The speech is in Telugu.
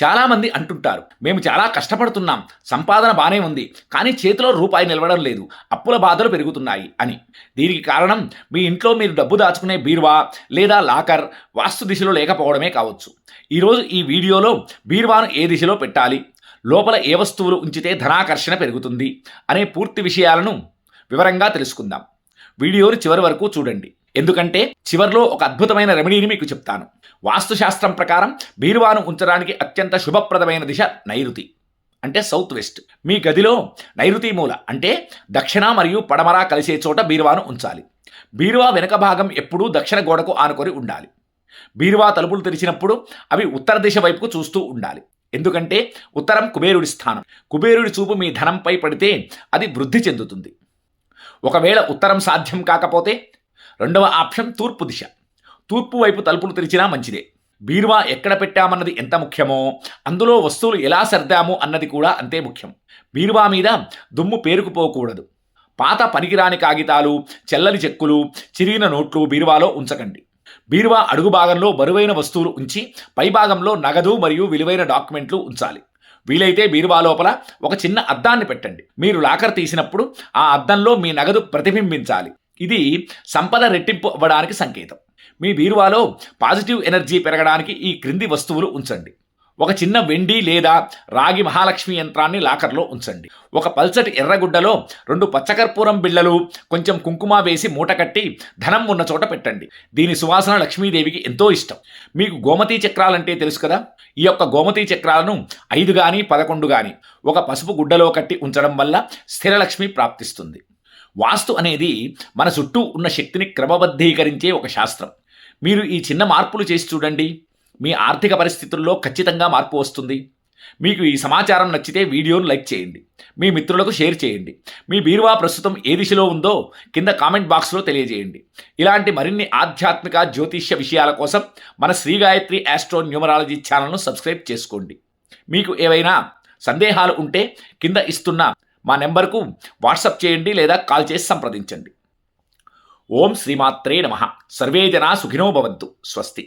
చాలామంది అంటుంటారు, మేము చాలా కష్టపడుతున్నాం, సంపాదన బానే ఉంది, కానీ చేతిలో రూపాయి నిలవడం లేదు, అప్పుల బాధలు పెరుగుతున్నాయి అని. దీనికి కారణం మీ ఇంట్లో మీరు డబ్బు దాచుకునే బీరువా లేదా లాకర్ వాస్తు దిశలో లేకపోవడమే కావచ్చు. ఈరోజు ఈ వీడియోలో బీరువాను ఏ దిశలో పెట్టాలి, లోపల ఏ వస్తువులు ఉంచితే ధనాకర్షణ పెరుగుతుంది అనే పూర్తి విషయాలను వివరంగా తెలుసుకుందాం. వీడియోని చివరి వరకు చూడండి, ఎందుకంటే చివరిలో ఒక అద్భుతమైన రెమెడీని మీకు చెప్తాను. వాస్తుశాస్త్రం ప్రకారం బీరువాను ఉంచడానికి అత్యంత శుభప్రదమైన దిశ నైరుతి, అంటే సౌత్ వెస్ట్. మీ గదిలో నైరుతి మూల అంటే దక్షిణ మరియు పడమర కలిసే చోట బీరువాను ఉంచాలి. బీరువా వెనుక భాగం ఎప్పుడూ దక్షిణ గోడకు ఆనుకొని ఉండాలి. బీరువా తలుపులు తెరిచినప్పుడు అవి ఉత్తర దిశ వైపుకు చూస్తూ ఉండాలి, ఎందుకంటే ఉత్తరం కుబేరుడి స్థానం. కుబేరుడి చూపు మీ ధనంపై పడితే అది వృద్ధి చెందుతుంది. ఒకవేళ ఉత్తరం సాధ్యం కాకపోతే రెండవ ఆప్షన్ తూర్పు దిశ. తూర్పు వైపు తలుపులు తెరిచినా మంచిదే. బీరువా ఎక్కడ పెట్టామన్నది ఎంత ముఖ్యమో అందులో వస్తువులు ఎలా సర్దాము అన్నది కూడా అంతే ముఖ్యం. బీరువా మీద దుమ్ము పేరుకుపోకూడదు. పాత పనికిరాని కాగితాలు, చెల్లని చెక్కులు, చిరిగిన నోట్లు బీరువాలో ఉంచకండి. బీరువా అడుగు భాగంలో బరువైన వస్తువులు ఉంచి పై భాగంలో నగదు మరియు విలువైన డాక్యుమెంట్లు ఉంచాలి. వీలైతే బీరువా లోపల ఒక చిన్న అద్దాన్ని పెట్టండి. మీరు లాకర్ తీసినప్పుడు ఆ అద్దంలో మీ నగదు ప్రతిబింబించాలి. ఇది సంపద రెట్టింపు అవ్వడానికి సంకేతం. మీ బీరువాలో పాజిటివ్ ఎనర్జీ పెరగడానికి ఈ క్రింది వస్తువులు ఉంచండి. ఒక చిన్న వెండి లేదా రాగి మహాలక్ష్మి యంత్రాన్ని లాకర్లో ఉంచండి. ఒక పల్చటి ఎర్రగుడ్డలో 2 పచ్చకర్పూరం బిళ్ళలు, కొంచెం కుంకుమ వేసి మూట కట్టి ధనం ఉన్న చోట పెట్టండి. దీని సువాసన లక్ష్మీదేవికి ఎంతో ఇష్టం. మీకు గోమతీ చక్రాలంటే తెలుసు కదా. ఈ యొక్క గోమతీ చక్రాలను 5 కానీ 11 కానీ ఒక పసుపు గుడ్డలో కట్టి ఉంచడం వల్ల స్థిరలక్ష్మి ప్రాప్తిస్తుంది. వాస్తు అనేది మన చుట్టూ ఉన్న శక్తిని క్రమబద్ధీకరించే ఒక శాస్త్రం. మీరు ఈ చిన్న మార్పులు చేసి చూడండి, మీ ఆర్థిక పరిస్థితుల్లో ఖచ్చితంగా మార్పు వస్తుంది. మీకు ఈ సమాచారం నచ్చితే వీడియోను లైక్ చేయండి, మీ మిత్రులకు షేర్ చేయండి. మీ బీరువా ప్రస్తుతం ఏ దిశలో ఉందో కింద కామెంట్ బాక్స్లో తెలియజేయండి. ఇలాంటి మరిన్ని ఆధ్యాత్మిక జ్యోతిష్య విషయాల కోసం మన శ్రీ గాయత్రి ఆస్ట్రో న్యూమరాలజీ ఛానల్ను సబ్స్క్రైబ్ చేసుకోండి. మీకు ఏవైనా సందేహాలు ఉంటే కింద ఇస్తున్న మా నెంబర్కు వాట్సాప్ చేయండి లేదా కాల్ చేసి సంప్రదించండి. ఓం శ్రీమాత్రే నమః. సర్వే జనా సుఖినో భవంతు. స్వస్తి.